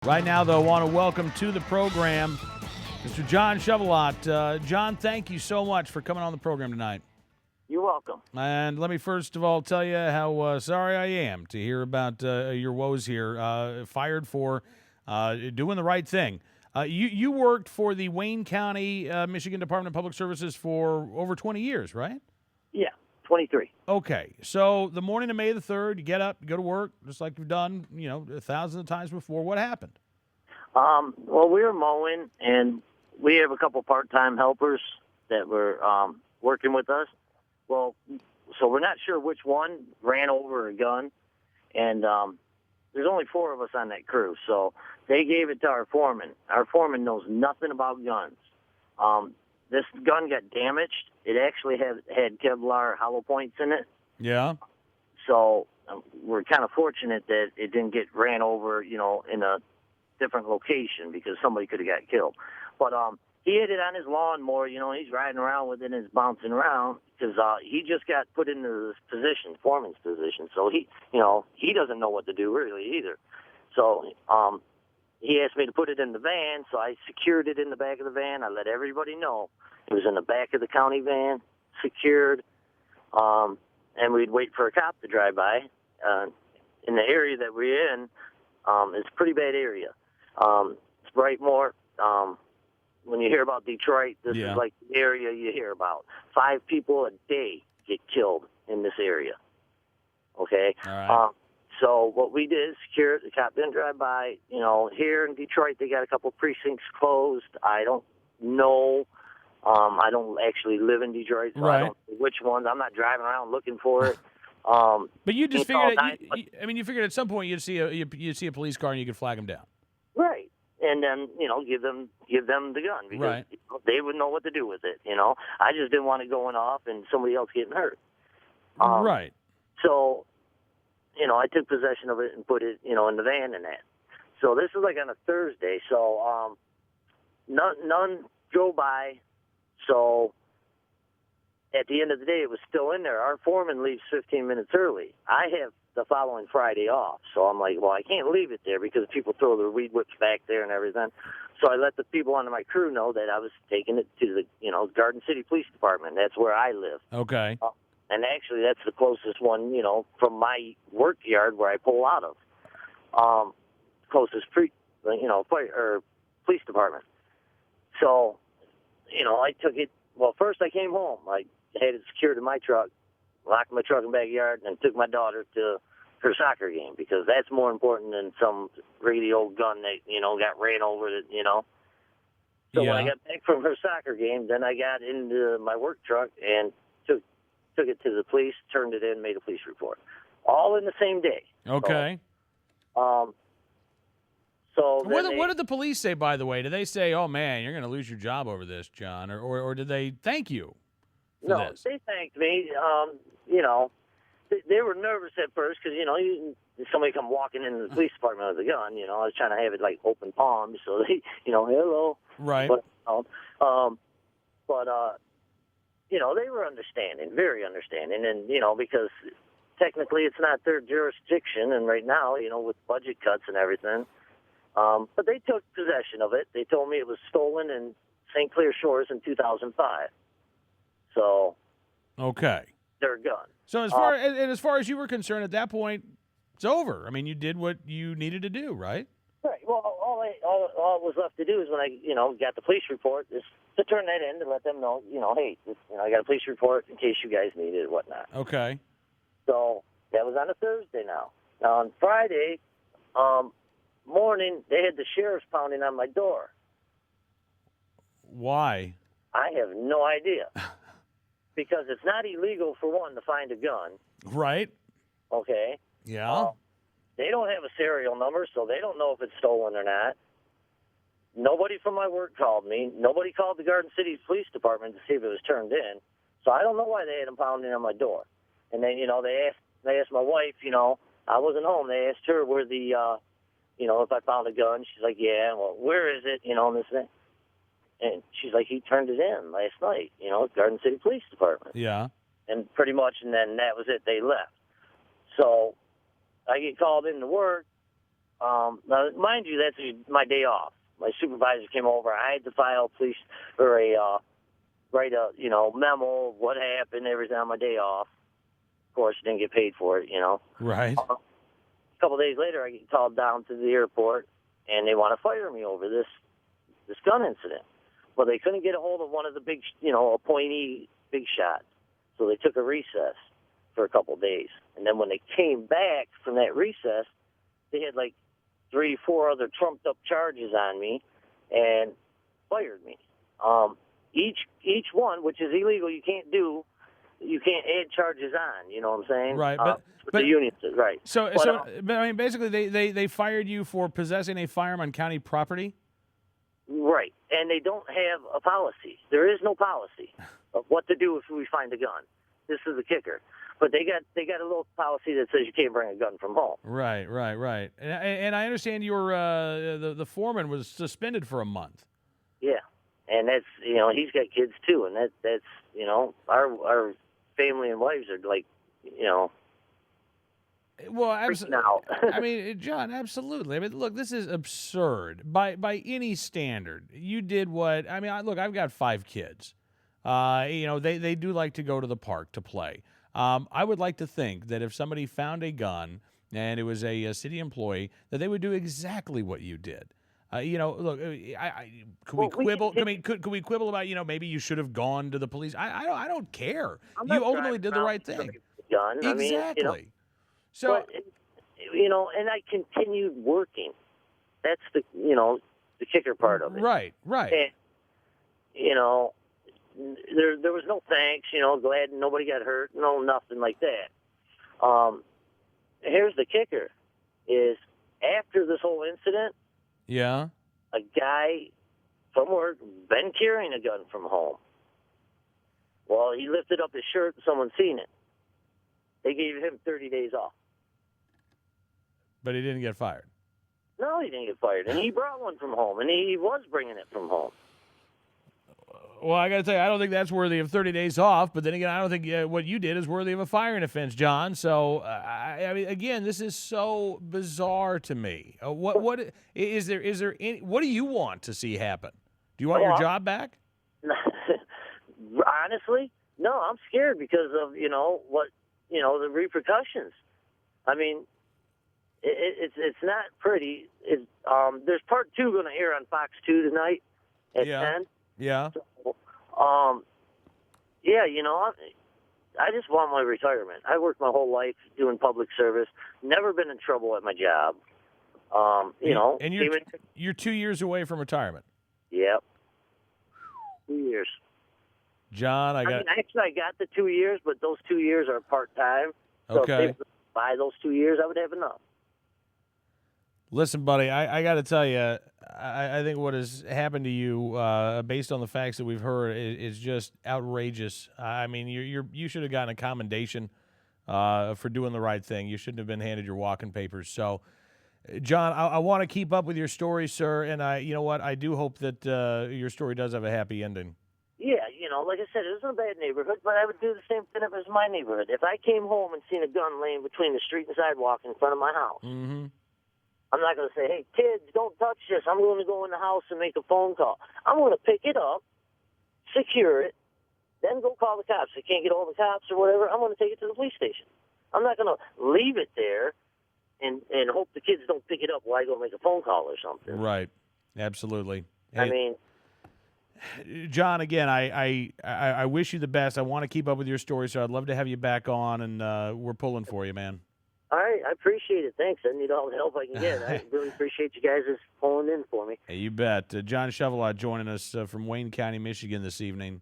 Right now, though, I want to welcome to the program Mr. John Chevelot. John, thank you so much for coming on the program tonight. You're welcome. And let me first of all tell you how sorry I am to hear about your woes here. Fired for doing the right thing. You worked for the Wayne County, Michigan Department of Public Services for over 20 years, right? Yeah, 23. Okay, so the morning of May the 3rd, you get up, you go to work, just like you've done, thousands of times before. What happened? Well, we were mowing, and we have a couple part-time helpers that were working with us. Well, so we're not sure which one ran over a gun, and there's only 4 of us on that crew. So they gave it to our foreman. Our foreman knows nothing about guns. This gun got damaged. It actually had Kevlar hollow points in it. Yeah. So we're kind of fortunate that it didn't get ran over, in a different location because somebody could have got killed. But he hit it on his lawnmower. He's riding around with it and it's bouncing around because he just got put into this position, foreman's position. So he doesn't know what to do really either. So he asked me to put it in the van, so I secured it in the back of the van. I let everybody know it was in the back of the county van, secured, and we'd wait for a cop to drive by. In the area that we're in, it's a pretty bad area. It's Brightmoor. When you hear about Detroit, this is like the area you hear about. 5 people a day get killed in this area. Okay? All right. So what we did is secure it. The cop didn't drive by. Here in Detroit, they got a couple precincts closed. I don't know. I don't actually live in Detroit, so I don't know which ones. I'm not driving around looking for it. But you just figured, you figured at some point you'd see a police car and you could flag them down. Right. And then, give them the gun because they would know what to do with it. I just didn't want it going off and somebody else getting hurt. Right. So, I took possession of it and put it, in the van and that. So this is like on a Thursday. So none drove by. So at the end of the day, it was still in there. Our foreman leaves 15 minutes early. I have the following Friday off. So I'm like, well, I can't leave it there because people throw their weed whips back there and everything. So I let the people under my crew know that I was taking it to the, Garden City Police Department. That's where I live. Okay. And actually, that's the closest one, from my work yard where I pull out of. Closest police department. So, I took it. Well, first I came home. I had it secured in my truck, locked my truck in the backyard, and took my daughter to her soccer game because that's more important than some really old gun that, got ran over, So when I got back from her soccer game, then I got into my work truck and took it to the police, turned it in, made a police report. All in the same day. Okay. So what did the police say, by the way? Did they say, oh, man, you're going to lose your job over this, John? Or did they thank you for this? No, they thanked me. They were nervous at first because, somebody come walking into the police department with a gun. I was trying to have it like open palms. So they, hello. Right. But they were understanding, very understanding. And, because technically it's not their jurisdiction. And right now, with budget cuts and everything. But they took possession of it. They told me it was stolen in St. Clair Shores in 2005. So, okay, their gun. So as far as you were concerned at that point, it's over. I mean, you did what you needed to do, right? Right. Well, all was left to do is when I, got the police report, is to turn that in to let them know, hey, I got a police report in case you guys need it or whatnot. Okay. So that was on a Thursday now. Now on Friday morning, they had the sheriffs pounding on my door. Why? I have no idea. Because it's not illegal, for one, to find a gun. Right. Okay. Yeah. They don't have a serial number, so they don't know if it's stolen or not. Nobody from my work called me. Nobody called the Garden City Police Department to see if it was turned in. So I don't know why they had them pounding on my door. And then, they asked my wife, I wasn't home. They asked her where the, if I found a gun. She's like, yeah, well, where is it? And this thing. And she's like, he turned it in last night, Garden City Police Department. Yeah. And pretty much, and then that was it. They left. So I get called into work. Now, mind you, that's my day off. My supervisor came over. I had to file police or write a memo of what happened everything on my day off. Of course, didn't get paid for it. Right. A couple of days later, I get called down to the airport, and they want to fire me over this gun incident. Well, they couldn't get a hold of one of the big, appointee big shots, so they took a recess for a couple of days. And then when they came back from that recess, they had like 3, 4 other trumped-up charges on me and fired me. Each one, which is illegal, you can't add charges on. You know what I'm saying? Right, but but the union says right. So but, I mean, basically, they fired you for possessing a firearm on county property. Right, and they don't have a policy. There is no policy of what to do if we find a gun. This is the kicker. But they got a little policy that says you can't bring a gun from home. Right. And I understand your the foreman was suspended for a month. Yeah, and that's he's got kids too, and that's our family and wives are like Well, freaking out. I mean, John, absolutely. I mean, look, this is absurd by any standard. You did what? I mean, I've got 5 kids. They do like to go to the park to play. I would like to think that if somebody found a gun and it was a city employee, that they would do exactly what you did. Look, could we quibble? Could we quibble about maybe you should have gone to the police? I don't care. You ultimately did the right thing. Gun. Exactly. I mean, So, but, and I continued working. That's the kicker part of it. Right. And, there was no thanks. Glad nobody got hurt. No, nothing like that. Here's the kicker: is after this whole incident, Yeah. a guy from work been carrying a gun from home. Well, he lifted up his shirt and someone seen it. They gave him 30 days off. But he didn't get fired. No, he didn't get fired. And he brought one from home, and he was bringing it from home. Well, I got to tell you, I don't think that's worthy of 30 days off. But then again, I don't think what you did is worthy of a firing offense, John. So, I mean, again, this is so bizarre to me. What is there? Is there any? What do you want to see happen? Do you want your job back? Honestly, no. I'm scared because of the repercussions. I mean, it's not pretty. There's part 2 going to air on Fox 2 tonight at 10. Yeah. So, I just want my retirement. I worked my whole life doing public service. Never been in trouble at my job. And you're 2 years away from retirement. Yep. 2 years. John, I got the 2 years, but those 2 years are part-time. So Okay. if they buy those 2 years, I would have enough. Listen, buddy, I got to tell you, I think what has happened to you, based on the facts that we've heard, is just outrageous. I mean, you should have gotten a commendation for doing the right thing. You shouldn't have been handed your walking papers. So, John, I want to keep up with your story, sir, and you know what? I do hope that your story does have a happy ending. Yeah, like I said, it wasn't a bad neighborhood, but I would do the same thing if it was my neighborhood. If I came home and seen a gun laying between the street and sidewalk in front of my house, Mm-hmm. I'm not going to say, hey, kids, don't touch this. I'm going to go in the house and make a phone call. I'm going to pick it up, secure it, then go call the cops. If I can't get all the cops or whatever, I'm going to take it to the police station. I'm not going to leave it there and hope the kids don't pick it up while I go make a phone call or something. Right. Absolutely. I mean, John, again, I wish you the best. I want to keep up with your story, so I'd love to have you back on, and we're pulling for you, man. All right, I appreciate it. Thanks. I need all the help I can get. I really appreciate you guys just pulling in for me. Hey, you bet. John Chevelot joining us from Wayne County, Michigan this evening.